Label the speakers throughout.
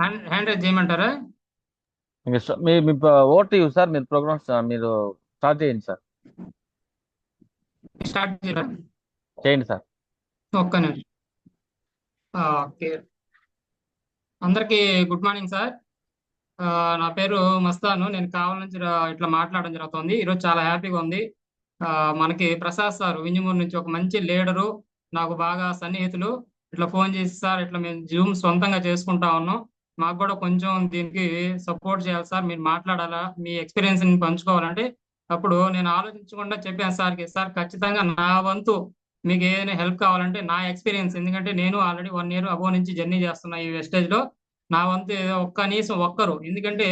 Speaker 1: Hand raise చేయమంటారా?
Speaker 2: ఇంకా మీ మీ vote ఇవ్వు సార్, మీరు ప్రోగ్రామ్స్ మీరు స్టార్ట్ చేయండి సార్.
Speaker 1: స్టార్ట్ చేయరా?
Speaker 2: చేయండి సార్.
Speaker 1: ఒక్క నిమిషం. ఓకే. అందరికీ గుడ్ మార్నింగ్ సార్. ఆ, నా పేరు మస్తాను. నేను కావాల నుంచి ఇట్లా మాట్లాడడం జరుగుతుంది. ఈరోజు చాలా హ్యాపీగా ఉంది. ఆ, మనకి ప్రసాద్ సార్ వింజమూరు నుంచి ఒక మంచి లీడరు, నాకు బాగా సన్నిహితులు, ఇట్లా ఫోన్ చేసి సార్ ఇట్లా మేము జూమ్ సొంతంగా చేసుకుంటా ఉన్నాం, మాకు కూడా కొంచెం దీనికి సపోర్ట్ చేయాలి సార్, మీరు మాట్లాడాలా, మీ ఎక్స్పీరియన్స్ ని పంచుకోవాలంటే అప్పుడు నేను ఆలోచించకుండా చెప్పాను సార్కి, సార్ ఖచ్చితంగా నా వంతు మీకు ఏదైనా హెల్ప్ కావాలంటే నా ఎక్స్పీరియన్స్, ఎందుకంటే నేను ఆల్రెడీ 1 ఇయర్ అబో నుంచి జర్నీ చేస్తున్నా ఈ వెస్టేజ్ లో, నా వంతు ఏదో కనీసం ఒక్కరు, ఎందుకంటే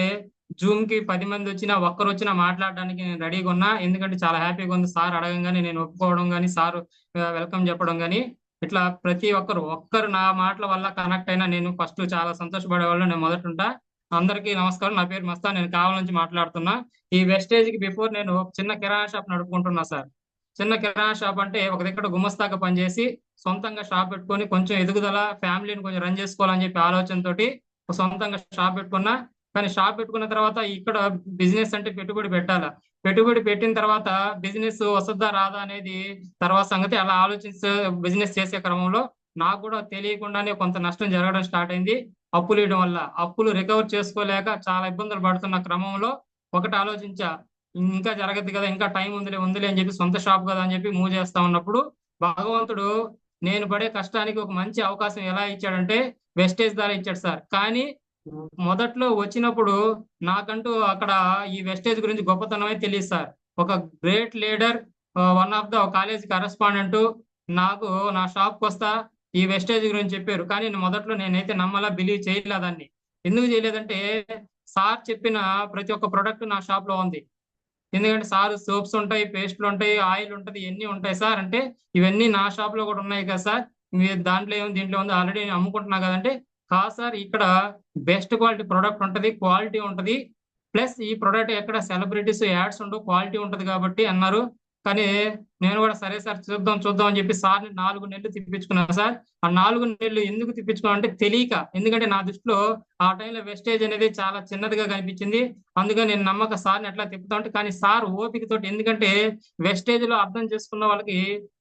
Speaker 1: జూమ్ కి 10 మంది వచ్చినా ఒక్కరు వచ్చినా మాట్లాడడానికి నేను రెడీగా ఉన్నా, ఎందుకంటే చాలా హ్యాపీగా ఉంది సార్ అడగంగానే నేను ఒప్పుకోవడం కానీ సార్ వెల్కమ్ చెప్పడం కానీ, ఇట్లా ప్రతి ఒక్కరు నా మాటల వల్ల కనెక్ట్ అయినా నేను ఫస్ట్ చాలా సంతోషపడే వాళ్ళు నేను మొదట ఉంటా. అందరికీ నమస్కారం. నా పేరు మస్తా, నేను కావాల నుంచి మాట్లాడుతున్నా. ఈ వెస్టేజ్ కి బిఫోర్ నేను ఒక చిన్న కిరాణా షాప్ నడుపుకుంటున్నా సార్. చిన్న కిరాణా షాప్ అంటే ఒక దగ్గర గుమస్తాగా పనిచేసి సొంతంగా షాప్ పెట్టుకొని కొంచెం ఎదుగుదల, ఫ్యామిలీని కొంచెం రన్ చేసుకోవాలని చెప్పి ఆలోచనతోటి ఒక సొంతంగా షాప్ పెట్టుకున్నా. కానీ షాప్ పెట్టుకున్న తర్వాత ఇక్కడ బిజినెస్ అంటే పెట్టుబడి పెట్టాలా, పెట్టుబడి పెట్టిన తర్వాత బిజినెస్ వస్తుందా రాదా అనేది తర్వాత సంగతి. అలా ఆలోచించే బిజినెస్ చేసే క్రమంలో నాకు కూడా తెలియకుండానే కొంత నష్టం జరగడం స్టార్ట్ అయింది. అప్పులు ఇవ్వడం వల్ల అప్పులు రికవర్ చేసుకోలేక చాలా ఇబ్బందులు పడుతున్న క్రమంలో ఒకటి ఆలోచించా, ఇంకా జరగదు కదా, ఇంకా టైం ఉందిలే అని చెప్పి, సొంత షాప్ కదా అని చెప్పి మూవ్ చేస్తా ఉన్నప్పుడు భగవంతుడు నేను పడే కష్టానికి ఒక మంచి అవకాశం ఎలా ఇచ్చాడంటే వెస్టేజ్ ద్వారా ఇచ్చాడు సార్. కానీ మొదట్లో వచ్చినప్పుడు నాకంటూ అక్కడ ఈ వెస్టేజ్ గురించి గొప్పతనమే తెలియదు సార్. ఒక great leader, one of the college correspondent నాకు నా షాప్కి వస్తా ఈ వెస్టేజ్ గురించి చెప్పారు. కానీ మొదట్లో నేనైతే నమ్మలా, బిలీవ్ చేయలేదు దాన్ని. ఎందుకు చేయలేదంటే సార్ చెప్పిన ప్రతి ఒక్క ప్రొడక్ట్ నా షాప్ లో ఉంది. ఎందుకంటే సార్ సోప్స్ ఉంటాయి, పేస్ట్లు ఉంటాయి, ఆయిల్ ఉంటుంది, ఇవన్నీ ఉంటాయి సార్ అంటే ఇవన్నీ నా షాప్ లో కూడా ఉన్నాయి కదా సార్, మీరు దాంట్లో ఏముంది దీంట్లో ఉంది ఆల్రెడీ నేను అమ్ముకుంటున్నా కదంటే, కాదు సార్ ఇక్కడ బెస్ట్ క్వాలిటీ ప్రొడక్ట్ ఉంటుంది, క్వాలిటీ ఉంటుంది, ప్లస్ ఈ ప్రొడక్ట్ ఎక్కడ సెలబ్రిటీస్ యాడ్స్ ఉండవు, క్వాలిటీ ఉంటుంది కాబట్టి అన్నారు. కానీ నేను కూడా సరే సార్ చూద్దాం చూద్దాం అని చెప్పి సార్ని 4 నెలలు తిప్పించుకున్నాను సార్. ఆ 4 నెలలు ఎందుకు తిప్పించుకున్నాను అంటే తెలియక, ఎందుకంటే నా దృష్టిలో ఆ టైంలో వెస్టేజ్ అనేది చాలా చిన్నదిగా కనిపించింది. అందుకే నేను నమ్మక సార్ని ఎట్లా తిప్పుతా ఉంటే, కానీ సార్ ఓపిక తోటి, ఎందుకంటే వెస్టేజ్ లో అర్థం చేసుకున్న వాళ్ళకి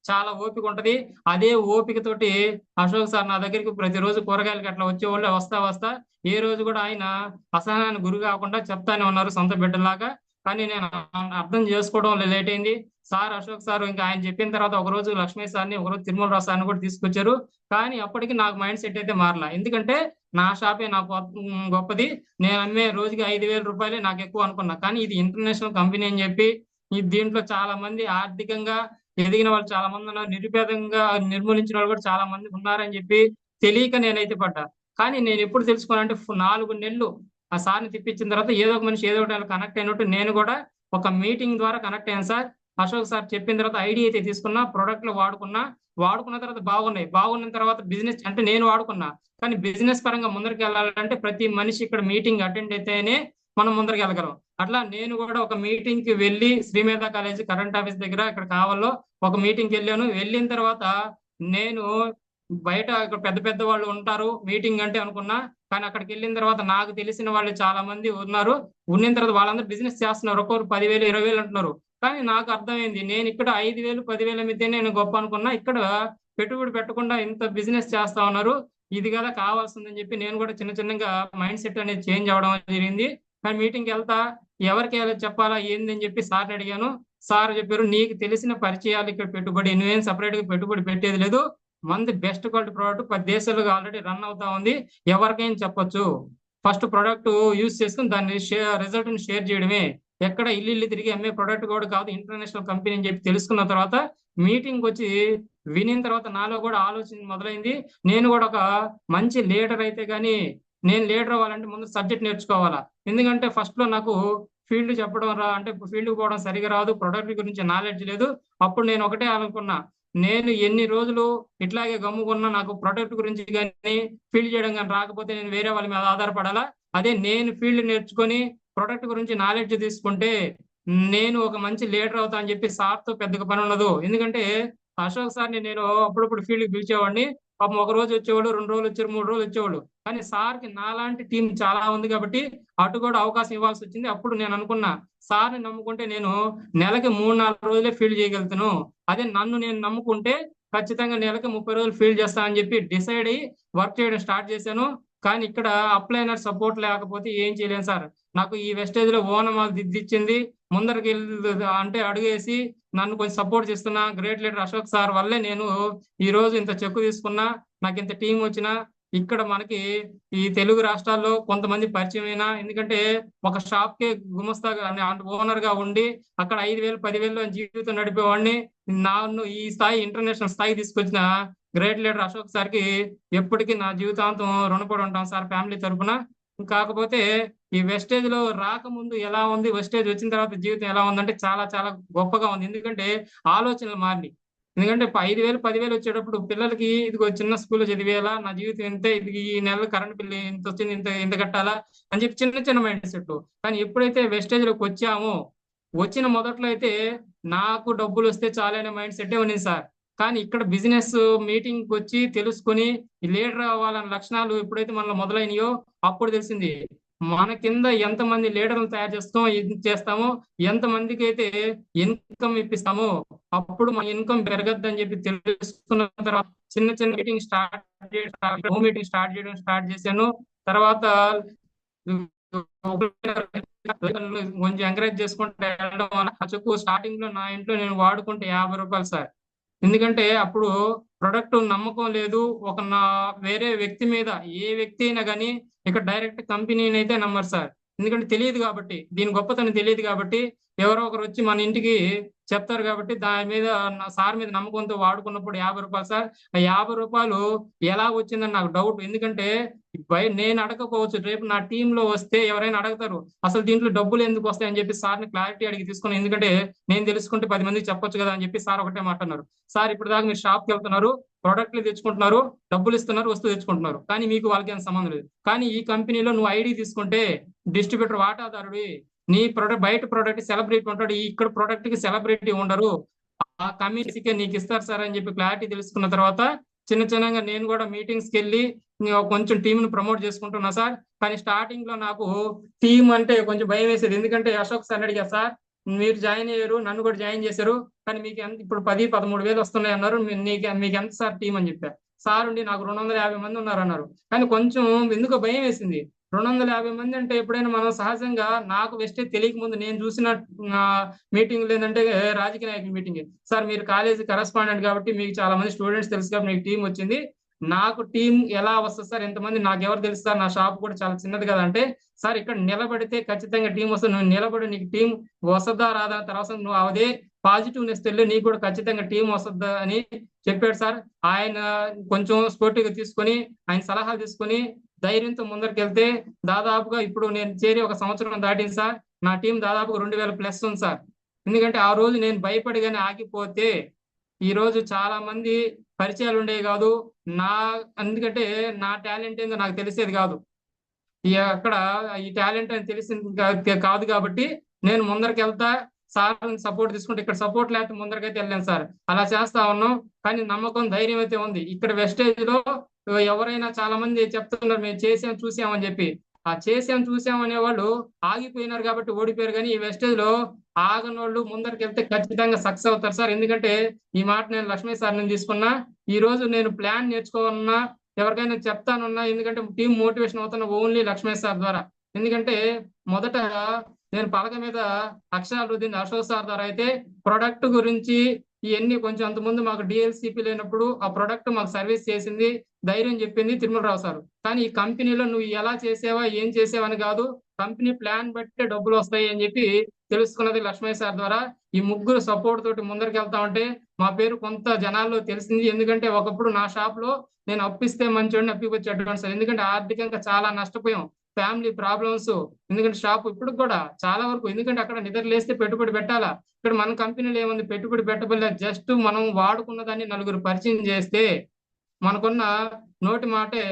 Speaker 1: చాలా ఓపిక ఉంటది. అదే ఓపిక తోటి అశోక్ సార్ నా దగ్గరికి ప్రతిరోజు కూరగాయలకి అట్లా వచ్చేవాళ్ళు, వస్తా వస్తా ఏ రోజు కూడా ఆయన అసహనానికి గురి కాకుండా చెప్తానే ఉన్నారు సొంత బిడ్డలాగా. కానీ నేను అర్థం చేసుకోవడం లేట్ అయింది. సార్ అశోక్ సార్ ఇంకా ఆయన చెప్పిన తర్వాత ఒక రోజు లక్ష్మీ సార్ని, ఒక రోజు తిరుమల రావు సార్ని కూడా తీసుకొచ్చారు. కానీ అప్పటికి నాకు మైండ్ సెట్ అయితే మారలా, ఎందుకంటే నా షాపే నాకు గొప్పది, నేను అమ్మే రోజుకి 5,000 రూపాయలే నాకు ఎక్కువ అనుకున్నా. కానీ ఇది ఇంటర్నేషనల్ కంపెనీ అని చెప్పి, ఈ దీంట్లో చాలా మంది ఆర్థికంగా ఎదిగిన వాళ్ళు చాలా మంది ఉన్నారు, నిరుపేదంగా నిర్మూలించిన వాళ్ళు కూడా చాలా మంది ఉన్నారని చెప్పి తెలియక నేనైతే పడ్డా. కానీ నేను ఎప్పుడు తెలుసుకోవాలంటే 4 నెలలు ఆ సార్ని తిప్పించిన తర్వాత ఏదో ఒక మనిషి ఏదో ఒకటి కనెక్ట్ అయినట్టు నేను కూడా ఒక మీటింగ్ ద్వారా కనెక్ట్ అయ్యాను సార్. అశోక్ సార్ చెప్పిన తర్వాత ఐడియా అయితే తీసుకున్నా, ప్రొడక్ట్లు వాడుకున్నా, వాడుకున్న తర్వాత బాగున్నాయి, బాగున్న తర్వాత బిజినెస్ అంటే నేను వాడుకున్నా. కానీ బిజినెస్ పరంగా ముందరికి వెళ్ళాలంటే ప్రతి మనిషి ఇక్కడ మీటింగ్ అటెండ్ అయితేనే మనం ముందరికి వెళ్ళగలం. అట్లా నేను కూడా ఒక మీటింగ్ కి వెళ్ళి శ్రీమేధ కాలేజ్ కరెంట్ ఆఫీస్ దగ్గర ఇక్కడ కావాలో ఒక మీటింగ్కి వెళ్ళాను. వెళ్ళిన తర్వాత నేను బయట ఇక్కడ పెద్ద పెద్ద వాళ్ళు ఉంటారు మీటింగ్ అంటే అనుకున్నా. కానీ అక్కడికి వెళ్ళిన తర్వాత నాకు తెలిసిన వాళ్ళు చాలా మంది ఉన్నారు. ఉన్న తర్వాత వాళ్ళందరూ బిజినెస్ చేస్తున్నారు, ఒక్కొక్కరు 10,000 20,000 అంటున్నారు. కానీ నాకు అర్థమైంది నేను ఇక్కడ 5,000 10,000 అమ్మితే నేను గొప్ప అనుకున్నా, ఇక్కడ పెట్టుబడి పెట్టకుండా ఇంత బిజినెస్ చేస్తా ఉన్నారు, ఇది కదా కావాల్సిందని చెప్పి నేను కూడా చిన్న చిన్నగా మైండ్ సెట్ అనేది చేంజ్ అవడం జరిగింది. కానీ మీటింగ్కి వెళ్తా ఎవరికి చెప్పాలా ఏంది అని చెప్పి సార్ని అడిగాను. సార్ చెప్పారు నీకు తెలిసిన పరిచయాలు ఇక్కడ పెట్టుబడి, నువ్వేం సపరేట్ గా పెట్టుబడి పెట్టేది లేదు, మంది బెస్ట్ క్వాలిటీ ప్రోడక్ట్ 10 దేశాలుగా ఆల్రెడీ రన్ అవుతా ఉంది, ఎవరికైనా చెప్పొచ్చు, ఫస్ట్ ప్రోడక్ట్ యూజ్ చేసుకుని దాన్ని రిజల్ట్ ని షేర్ చేయడమే, ఎక్కడ ఇల్లు తిరిగి అమ్మే ప్రోడక్ట్ కూడా కాదు, ఇంటర్నేషనల్ కంపెనీ అని చెప్పి తెలుసుకున్న తర్వాత మీటింగ్ వచ్చి వినిన తర్వాత నాలో కూడా ఆలోచన మొదలైంది. నేను కూడా ఒక మంచి లీడర్ అయితే గానీ, నేను లీడర్ అవ్వాలంటే ముందు సబ్జెక్ట్ నేర్చుకోవాలా, ఎందుకంటే ఫస్ట్ లో నాకు ఫీల్డ్ చెప్పడం అంటే ఫీల్డ్ పోవడం సరిగా రాదు, ప్రొడక్ట్ గురించి నాలెడ్జ్ లేదు. అప్పుడు నేను ఒకటే అనుకున్నా, నేను ఎన్ని రోజులు ఇట్లాగే గమ్ముకున్నా నాకు ప్రొడక్ట్ గురించి కానీ ఫీల్డ్ చేయడం కానీ రాకపోతే నేను వేరే వాళ్ళ మీద ఆధారపడాలా, అదే నేను ఫీల్డ్ నేర్చుకొని ప్రొడక్ట్ గురించి నాలెడ్జ్ తీసుకుంటే నేను ఒక మంచి లీడర్ అవుతా అని చెప్పి సార్తో పెద్దగా పని ఉండదు. ఎందుకంటే అశోక్ సార్ని నేను అప్పుడప్పుడు ఫీల్డ్కి పిలిచేవాడిని, పాపం ఒక రోజు వచ్చేవాడు, 2 రోజులు వచ్చారు, 3 రోజులు వచ్చేవాడు. కానీ సార్కి నాలాంటి టీం చాలా ఉంది కాబట్టి అటు కూడా అవకాశం ఇవ్వాల్సి వచ్చింది. అప్పుడు నేను అనుకున్నా, సార్ని నమ్ముకుంటే నేను నెలకి 3-4 రోజులే ఫీల్డ్ చేయగలుగుతాను. అదే నన్ను నేను నమ్ముకుంటే ఖచ్చితంగా నెలకి 30 రోజులు ఫీల్డ్ చేస్తా అని చెప్పి డిసైడ్ అయ్యి వర్క్ చేయడం స్టార్ట్ చేశాను. కానీ ఇక్కడ అప్లైనర్ సపోర్ట్ లేకపోతే ఏం చేయలేను సార్. నాకు ఈ వెస్టేజ్ లో ఓనమాలు దిద్దిచ్చింది, ముందరికి అంటే అడుగేసి నన్ను కొంచెం సపోర్ట్ చేస్తున్న గ్రేట్ లీడర్ అశోక్ సార్ వల్లే నేను ఈ రోజు ఇంత చెక్కు తీసుకున్నా, నాకు ఇంత టీం వచ్చినా. ఇక్కడ మనకి ఈ తెలుగు రాష్ట్రాల్లో కొంతమంది పరిచయం అయినా, ఎందుకంటే ఒక షాప్ కి గుమస్తాగా ఓనర్ గా ఉండి అక్కడ 5,000-10,000 జీవితం నడిపేవాడిని. నన్ను ఈ స్థాయి ఇంటర్నేషనల్ స్థాయి తీసుకొచ్చిన గ్రేట్ లీడర్ అశోక్ సార్ కి ఎప్పటికీ నా జీవితాంతం రుణపడి ఉంటాం సార్, ఫ్యామిలీ తరఫున. కాకపోతే ఈ వెస్టేజ్ లో రాకముందు ఎలా ఉంది, వెస్టేజ్ వచ్చిన తర్వాత జీవితం ఎలా ఉందంటే చాలా చాలా గొప్పగా ఉంది. ఎందుకంటే ఆలోచనలు మారినాయి. ఎందుకంటే 5,000-10,000 వచ్చేటప్పుడు పిల్లలకి ఇదిగో చిన్న స్కూల్లో చదివేలా, నా జీవితం ఇంతే, ఇది ఈ నెల కరెంట్ బిల్లు ఇంత వచ్చింది, ఇంత ఇంత కట్టాలా అని చెప్పి చిన్న చిన్న మైండ్ సెట్. కానీ ఎప్పుడైతే వెస్టేజ్ లోకి వచ్చామో, వచ్చిన మొదట్లో అయితే నాకు డబ్బులు వస్తే చాలనే మైండ్ సెట్ ఉంది సార్. కానీ ఇక్కడ బిజినెస్ మీటింగ్ వచ్చి తెలుసుకుని ఈ లీడర్ అవ్వాలన్న లక్షణాలు ఎప్పుడైతే మనలో మొదలైనయో అప్పుడు తెలిసింది, మన కింద ఎంతమంది లీడర్లు తయారు చేస్తామో, ఎంతమందికి అయితే ఇన్కమ్ ఇప్పిస్తామో అప్పుడు మన ఇన్కమ్ పెరగద్దని చెప్పి తెలుసుకున్న తర్వాత చిన్న చిన్న మీటింగ్ హోమ్ మీటింగ్ స్టార్ట్ చేశాను. తర్వాత కొంచెం ఎంకరేజ్ చేసుకుంటే వెళ్ళడం వల్ల చెక్కు స్టార్టింగ్ లో నా ఇంట్లో నేను వాడుకుంటే 50 రూపాయలు సార్. ఎందుకంటే అప్పుడు ప్రొడక్ట్ నమ్మకం లేదు, ఒక నా వేరే వ్యక్తి మీద, ఏ వ్యక్తి అయినా కానీ ఇక్కడ డైరెక్ట్ కంపెనీని అయితే నమ్మరు సార్. ఎందుకంటే తెలియదు కాబట్టి, దీని గొప్పతనం తెలియదు కాబట్టి, ఎవరో ఒకరు వచ్చి మన ఇంటికి చెప్తారు కాబట్టి దాని మీద సార్ మీద నమ్మకంతో వాడుకున్నప్పుడు 50 రూపాయలు సార్. ఆ 50 రూపాయలు ఎలా వచ్చిందని నాకు డౌట్. ఎందుకంటే నేను అడగకపోవచ్చు, రేపు నా టీంలో వస్తే ఎవరైనా అడుగుతారు అసలు దీంట్లో డబ్బులు ఎందుకు వస్తాయని చెప్పి సార్ని క్లారిటీ అడిగి తీసుకున్నాను. ఎందుకంటే నేను తెలుసుకుంటే 10 మందికి చెప్పొచ్చు కదా అని చెప్పి సార్ ఒకటే మాట అన్నారు, సార్ ఇప్పుడు దాకా మీరు షాప్కి వెళ్తున్నారు, ప్రొడక్ట్లు తెచ్చుకుంటున్నారు, డబ్బులు ఇస్తున్నారు, వస్తువు తెచ్చుకుంటున్నారు, కానీ మీకు వాళ్ళకి ఏం సంబంధం లేదు. కానీ ఈ కంపెనీలో నువ్వు ఐడి తీసుకుంటే డిస్ట్రిబ్యూటర్ వాటాదారుడి, నీ ప్రొడక్ట్ బయట ప్రొడక్ట్ సెలబ్రిటీ ఉంటాడు, ఇక్కడ ప్రొడక్ట్ కి సెలబ్రిటీ ఉండరు, ఆ కమ్యూనిటీకే నీకు ఇస్తారు సార్ అని చెప్పి క్లారిటీ తెలుసుకున్న తర్వాత చిన్న చిన్నగా నేను కూడా మీటింగ్స్కి వెళ్ళి కొంచెం టీంను ప్రమోట్ చేసుకుంటున్నా సార్. కానీ స్టార్టింగ్ లో నాకు టీం అంటే కొంచెం భయం వేసేది. ఎందుకంటే అశోక్ సార్ అడిగా, సార్ మీరు జాయిన్ అయ్యారు, నన్ను కూడా జాయిన్ చేశారు, కానీ మీకు ఎంత ఇప్పుడు 10-13 వేలు వస్తున్నాయి అన్నారు, మీకు ఎంత సార్ టీం అని చెప్పారు. సార్ ఉండి నాకు 250 మంది ఉన్నారు అన్నారు. కానీ కొంచెం ఎందుకో భయం వేసింది. 250 మంది అంటే ఎప్పుడైనా మనం సహజంగా, నాకు వెస్టేజ్ తెలియక ముందు నేను చూసిన మీటింగ్ ఏంటంటే రాజకీయ నాయకుల మీటింగ్, సార్ మీరు కాలేజీ కరెస్పాండెంట్ కాబట్టి మీకు చాలా మంది స్టూడెంట్స్ తెలుసు కాబట్టి మీకు టీం వచ్చింది, నాకు టీం ఎలా వస్తుంది సార్, ఎంతమంది నాకు ఎవరు తెలుసు సార్, నా షాప్ కూడా చాలా చిన్నది కదా అంటే, సార్ ఇక్కడ నిలబడితే ఖచ్చితంగా టీం వస్తుంది, నువ్వు నిలబడి నీకు టీం వస్తుందా రాదా తర్వాత నువ్వు అదే పాజిటివ్నెస్ తెల్లి నీకు కూడా ఖచ్చితంగా టీం వస్తుందా అని చెప్పాడు సార్. ఆయన కొంచెం స్పోర్టివ్గా తీసుకొని ఆయన సలహాలు తీసుకొని ధైర్యంతో ముందరికి దాదాపుగా ఇప్పుడు నేను చేరి 1 సంవత్సరం దాటింది సార్. నా టీం దాదాపుగా 2,000+ ఉంది సార్. ఎందుకంటే ఆ రోజు నేను భయపడి కానీ ఆగిపోతే ఈ రోజు చాలా మంది పరిచయాలు ఉండేవి కాదు. నా ఎందుకంటే నా టాలెంట్ ఏందో నాకు తెలిసేది కాదు. అక్కడ ఈ టాలెంట్ అని తెలిసింది కాదు కాబట్టి నేను ముందరికి వెళ్తా, సార్ సపోర్ట్ తీసుకుంటే, ఇక్కడ సపోర్ట్ లేకపోతే ముందరకైతే వెళ్ళాను సార్. అలా చేస్తా ఉన్నాం. కానీ నమ్మకం, ధైర్యం అయితే ఉంది. ఇక్కడ వెస్టేజ్ లో ఎవరైనా చాలా మంది చెప్తున్నారు మేము చేసాం చూసామని చెప్పి, ఆ చేసాం చూసాం అనే వాళ్ళు ఆగిపోయినారు కాబట్టి ఓడిపోయారు. కానీ ఈ వెస్టేజ్ లో ఆగనోళ్ళు ముందరికి వెళ్తే ఖచ్చితంగా సక్సెస్ అవుతారు సార్. ఎందుకంటే ఈ మాట నేను లక్ష్మీ సార్ నుంచి తీసుకున్నా. ఈ రోజు నేను ప్లాన్ నేర్చుకోవాలన్నా, ఎవరికైనా చెప్తానున్నా, ఎందుకంటే టీం మోటివేషన్ అవుతున్న ఓన్లీ లక్ష్మీ సార్ ద్వారా. ఎందుకంటే మొదట నేను పలక మీద అక్షరాలు రుద్దింది అశోక్ సార్ ద్వారా. అయితే ప్రొడక్ట్ గురించి ఇవన్నీ కొంచెం అంతకుముందు మాకు డిఎల్సిపి లేనప్పుడు ఆ ప్రొడక్ట్ మాకు సర్వీస్ చేసింది, ధైర్యం చెప్పింది తిరుమలరావు సార్. కానీ ఈ కంపెనీలో నువ్వు ఎలా చేసావా ఏం చేసావని కాదు, కంపెనీ ప్లాన్ బట్టే డబ్బులు వస్తాయి అని చెప్పి తెలుసుకున్నది లక్ష్మీ సార్ ద్వారా. ఈ ముగ్గురు సపోర్ట్ తోటి ముందరికి వెళ్తా ఉంటే మా పేరు కొంత జనాల్లో తెలిసింది. ఎందుకంటే ఒకప్పుడు నా షాప్ లో నేను అప్పిస్తే మంచోడిని అప్పికొచ్చి అడ్వాన్స్, ఎందుకంటే ఆర్థికంగా చాలా నష్టపోయాం, ఫ్యామిలీ ప్రాబ్లమ్స్. ఎందుకంటే షాప్ ఇప్పుడు కూడా చాలా వరకు, ఎందుకంటే అక్కడ నిద్ర లేస్తే పెట్టుబడి పెట్టాలా, ఇక్కడ మన కంపెనీలో ఏముంది పెట్టుబడి పెట్టబోలే, జస్ట్ మనం వాడుకున్న దాన్ని నలుగురు పరిచయం చేస్తే మనకున్న నోటి మాటే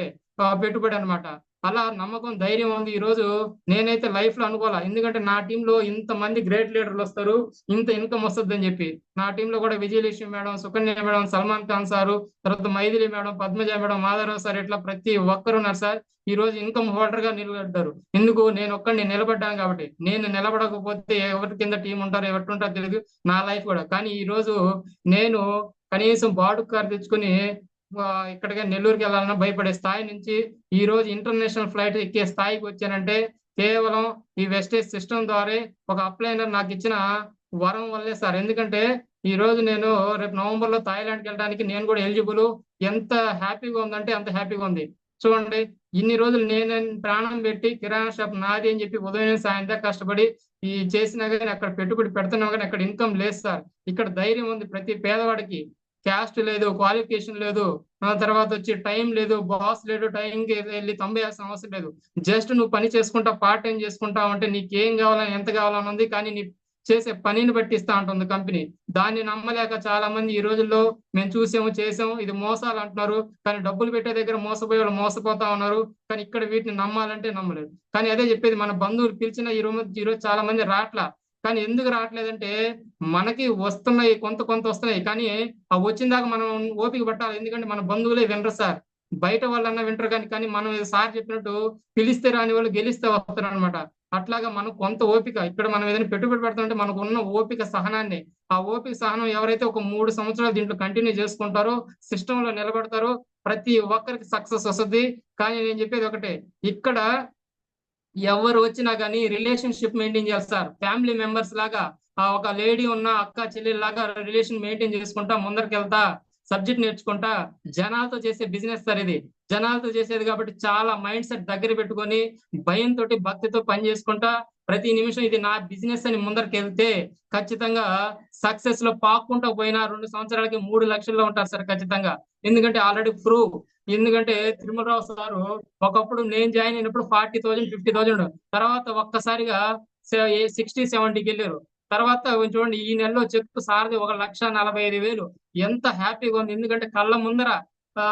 Speaker 1: పెట్టుబడి అన్నమాట. అలా నమ్మకం ధైర్యం ఉంది. ఈ రోజు నేనైతే లైఫ్ లో అనుకోవాలా, ఎందుకంటే నా టీంలో ఇంతమంది గ్రేట్ లీడర్లు వస్తారు, ఇంత ఇన్కమ్ వస్తుంది అని చెప్పి. నా టీంలో కూడా Vijayalakshmi madam, Sukanya madam, Salman Khan sir, తర్వాత Maithili madam, Padmaja madam, Madhavarao sir, ఇట్లా ప్రతి ఒక్కరు ఉన్నారు సార్. ఈ రోజు ఇన్కమ్ హోల్డర్ గా నిలబడ్డారు. ఎందుకు? నేను ఒక్కడిని నిలబడ్డాను కాబట్టి. నేను నిలబడకపోతే ఎవరి కింద టీం ఉంటారో ఎవరి ఉంటారో తెలియదు, నా లైఫ్ కూడా. కానీ ఈ రోజు నేను కనీసం బాడు కార్ తెచ్చుకుని ఇక్కడికి నెల్లూరుకి వెళ్ళాలన్నా భయపడే స్థాయి నుంచి ఈ రోజు ఇంటర్నేషనల్ ఫ్లైట్ ఎక్కే స్థాయికి వచ్చానంటే కేవలం ఈ వెస్టేజ్ సిస్టమ్ ద్వారా ఒక అప్లైనర్ నాకు ఇచ్చిన వరం వల్లే సార్. ఎందుకంటే ఈ రోజు నేను రేపు నవంబర్ లో థాయిలాండ్కి వెళ్ళడానికి నేను కూడా ఎలిజిబుల్. ఎంత హ్యాపీగా ఉందంటే అంత హ్యాపీగా ఉంది. చూడండి, ఇన్ని రోజులు నేను ప్రాణం పెట్టి కిరాణా షాప్ నాది అని చెప్పి ఉదయం సాయంత్రం కష్టపడి ఈ చేసినా కానీ అక్కడ పెట్టుబడి పెడుతున్నా కానీ అక్కడ ఇన్కమ్ లేదు సార్. ఇక్కడ ధైర్యం ఉంది ప్రతి పేదవాడికి. క్యాస్ట్ లేదు, క్వాలిఫికేషన్ లేదు, తర్వాత వచ్చి టైం లేదు, బాస్ లేడు, టైంకి వెళ్ళి తంబేయాల్సిన అవసరం లేదు. జస్ట్ నువ్వు పని చేసుకుంటా, పార్ట్ టైం చేసుకుంటావు అంటే నీకేం కావాలని ఎంత కావాలని ఉంది, కానీ నీ చేసే పనిని బట్టి ఇస్తా ఉంటుంది కంపెనీ. దాన్ని నమ్మలేక చాలా మంది ఈ రోజుల్లో మేము చూసాము చేసాము ఇది మోసాలు అంటున్నారు, కానీ డబ్బులు పెట్టే దగ్గర మోసపోయే వాళ్ళు మోసపోతా ఉన్నారు. కానీ ఇక్కడ వీటిని నమ్మాలంటే నమ్మలేదు. కానీ అదే చెప్పేది, మన బంధువులు పిలిచిన ఈరోజు చాలా మంది రాట్లా. కానీ ఎందుకు రావట్లేదంటే మనకి వస్తున్నాయి, కొంత కొంత వస్తున్నాయి, కానీ ఆ వచ్చిన దాకా మనం ఓపిక పట్టాలి. ఎందుకంటే మన బంధువులే వినరు సార్. బయట వాళ్ళన్నా వింటారు, కానీ మనం సార్ చెప్పినట్టు పిలిస్తే రాని వాళ్ళు గెలిస్తే వస్తారు అనమాట. అట్లాగా మనం కొంత ఓపిక, ఇక్కడ మనం ఏదైనా పెట్టుబడి పెడుతుంటే మనకు ఉన్న ఓపిక సహనాన్ని, ఆ ఓపిక సహనం ఎవరైతే ఒక 3 సంవత్సరాలు దీంట్లో కంటిన్యూ చేసుకుంటారో, సిస్టమ్ లో నిలబడతారో ప్రతి ఒక్కరికి సక్సెస్ వస్తుంది. కానీ నేను చెప్పేది ఒకటే, ఇక్కడ ఎవరు వచ్చినా కానీ రిలేషన్షిప్ మెయింటైన్ చేస్తారు సార్. ఫ్యామిలీ మెంబర్స్ లాగా ఒక లేడీ ఉన్న అక్క చెల్లెలు లాగా రిలేషన్ మెయింటైన్ చేసుకుంటా ముందరికి వెళ్తా, సబ్జెక్ట్ నేర్చుకుంటా. జనాలతో చేసే బిజినెస్ సార్ ఇది. జనాలతో చేసేది కాబట్టి చాలా మైండ్ సెట్ దగ్గర పెట్టుకొని భయంతో భక్తితో పని చేసుకుంటా ప్రతి నిమిషం ఇది నా బిజినెస్ అని ముందరికి వెళ్తే ఖచ్చితంగా సక్సెస్ లో పాక్కుంటూ పోయినా 2 సంవత్సరాలకి 3 లక్షల్లో ఉంటారు సార్ ఖచ్చితంగా. ఎందుకంటే ఆల్రెడీ ప్రూవ్. ఎందుకంటే తిరుమలరావు సారు ఒకప్పుడు నేను జాయిన్ అయినప్పుడు 40,000 50,000, తర్వాత ఒక్కసారిగా 60-70కి వెళ్ళారు. తర్వాత చూడండి ఈ నెలలో చెక్ సార్ది 1,45,000. ఎంత హ్యాపీగా ఉంది, ఎందుకంటే కళ్ళ ముందర ఆ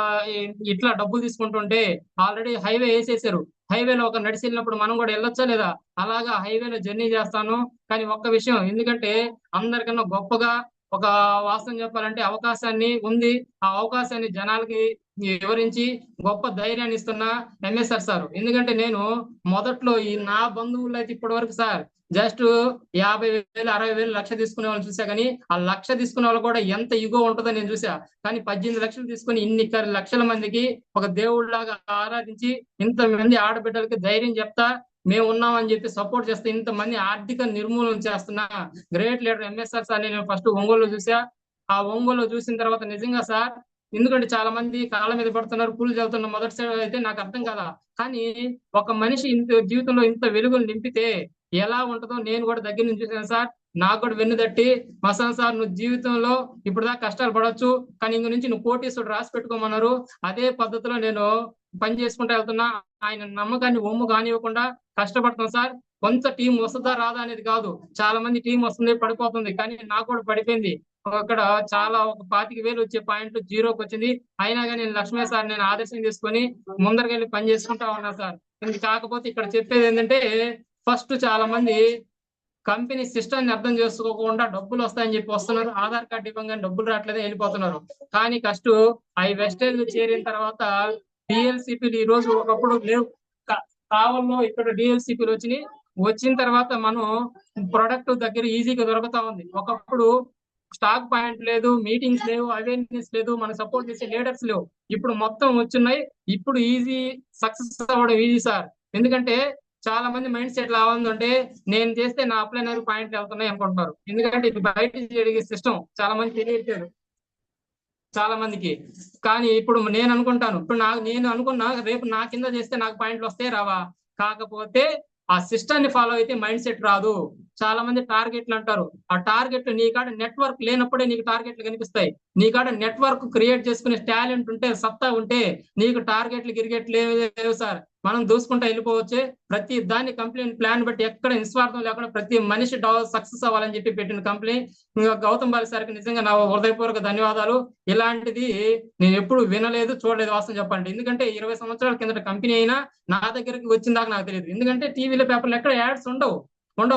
Speaker 1: ఇట్లా డబ్బులు తీసుకుంటుంటే ఆల్రెడీ హైవే వేసేసారు. హైవేలో ఒక నడిచి వెళ్ళినప్పుడు మనం కూడా వెళ్ళొచ్చా లేదా? అలాగా హైవేలో జర్నీ చేస్తాను. కానీ ఒక్క విషయం, ఎందుకంటే అందరికన్నా గొప్పగా ఒక వాస్తవం చెప్పాలంటే అవకాశాన్ని ఉంది, ఆ అవకాశాన్ని జనాలకి వివరించి గొప్ప ధైర్యాన్ని ఇస్తున్న ఎంఎస్ఆర్ సార్. ఎందుకంటే నేను మొదట్లో ఈ నా బంధువులు అయితే ఇప్పటి వరకు సార్ జస్ట్ 50,000 60,000 లక్ష తీసుకునే వాళ్ళని చూసా, కానీ ఆ లక్ష తీసుకునే వాళ్ళు కూడా ఎంత ఇగో ఉంటుందో నేను చూసా. కానీ 18 లక్షలు తీసుకుని ఇన్ని లక్షల మందికి ఒక దేవుడిలాగా ఆరాధించి ఇంతమంది ఆడబిడ్డలకి ధైర్యం చెప్తా మేము ఉన్నామని చెప్పి సపోర్ట్ చేస్తే ఇంతమంది ఆర్థిక నిర్మూలన చేస్తున్న గ్రేట్ లీడర్ ఎంఎస్ఆర్ సార్ నేను ఫస్ట్ ఒంగోలులో చూసా. ఆ ఒంగోలులో చూసిన తర్వాత నిజంగా సార్, ఎందుకంటే చాలా మంది కాళ్ళ మీద పడుతున్నారు, పూలు చల్లుతున్న మొదటిసారి అయితే నాకు అర్థం కదా. కానీ ఒక మనిషి ఇంత జీవితంలో ఇంత వెలుగులు నింపితే ఎలా ఉంటుందో నేను కూడా దగ్గర నుంచి చూసాను సార్. నాకు కూడా వెన్ను తట్టి, మసాన్ సార్ నువ్వు జీవితంలో ఇప్పుడు దాకా కష్టాలు పడవచ్చు, కానీ ఇంక నుంచి నువ్వు కోటీశ్వరుడు రాసి పెట్టుకోమన్నారు. అదే పద్ధతిలో నేను పని చేసుకుంటూ వెళ్తున్నా. ఆయన నమ్మకాన్ని ఒమ్ము కానివ్వకుండా కష్టపడతాం సార్. కొంత టీం వస్తుందా రాదా అనేది కాదు, చాలా మంది టీం వస్తుంది పడిపోతుంది, కానీ నాకు కూడా పడిపోయింది. అక్కడ చాలా ఒక 25,000 వచ్చే పాయింట్ జీరోకి వచ్చింది. అయినా కానీ నేను లక్ష్మీ సార్ నేను ఆదర్శం తీసుకొని ముందరకెళ్ళి పని చేసుకుంటా ఉన్నా సార్. ఇది కాకపోతే ఇక్కడ చెప్పేది ఏంటంటే ఫస్ట్ చాలా మంది కంపెనీ సిస్టమ్ ని అర్థం చేసుకోకుండా డబ్బులు వస్తాయని చెప్పి వస్తున్నారు, ఆధార్ కార్డు ఇవ్వగానే డబ్బులు రావట్లేదు వెళ్ళిపోతున్నారు. కానీ కష్ట అవి వెస్టేజ్ చేరిన తర్వాత డిఎల్సిపిలు ఈ రోజు ఒకప్పుడు లేవు. కావల్లో ఇక్కడ డిఎల్సిపిలు వచ్చినాయి. వచ్చిన తర్వాత మనం ప్రొడక్ట్ దగ్గర ఈజీగా దొరుకుతా ఉంది. ఒకప్పుడు స్టాక్ పాయింట్ లేదు, మీటింగ్స్ లేవు, అవేర్నెస్ లేదు, మన సపోర్ట్ చేసే లీడర్స్ లేవు. ఇప్పుడు మొత్తం వచ్చున్నాయి. ఇప్పుడు ఈజీ సక్సెస్ అవ్వడం ఈజీ సార్. ఎందుకంటే చాలా మంది మైండ్ సెట్ ఎలా ఉందంటే నేను చేస్తే నా అప్లైనర్ పాయింట్లు వెళ్తున్నాయి అనుకుంటున్నారు. ఎందుకంటే ఇది బయట జరిగే సిస్టమ్ చాలా మంది తెలియట్లేదు చాలా మందికి. కానీ ఇప్పుడు నేను అనుకుంటాను, ఇప్పుడు నేను అనుకున్నా రేపు నా కింద చేస్తే నాకు పాయింట్లు వస్తే రావా, కాకపోతే ఆ సిస్టమ్ ని ఫాలో అయితే మైండ్ సెట్ రాదు. చాలా మంది టార్గెట్లు అంటారు, ఆ టార్గెట్లు నీ కాడ నెట్వర్క్ లేనప్పుడే నీకు టార్గెట్లు కనిపిస్తాయి. నీ కాడ నెట్వర్క్ క్రియేట్ చేసుకునే టాలెంట్ ఉంటే, సత్తా ఉంటే నీకు టార్గెట్లు గిరిగెట్లు లేవు సార్. మనం దూసుకుంటూ వెళ్ళిపోవచ్చే. ప్రతి దాన్ని కంపెనీ ప్లాన్ బట్టి ఎక్కడ నిస్వార్థం లేకుండా ప్రతి మనిషి సక్సెస్ అవ్వాలని చెప్పి పెట్టిన కంపెనీ. గౌతమ్ బాలి సార్కి నిజంగా నా హృదయపూర్వక ధన్యవాదాలు. ఇలాంటిది నేను ఎప్పుడు వినలేదు, చూడలేదు వాస్తవం చెప్పాలంటే. ఎందుకంటే 20 సంవత్సరాల కిందట కంపెనీ అయినా నా దగ్గరికి వచ్చిందాక నాకు తెలియదు. ఎందుకంటే టీవీలో పేపర్లు ఎక్కడ యాడ్స్ ఉండవు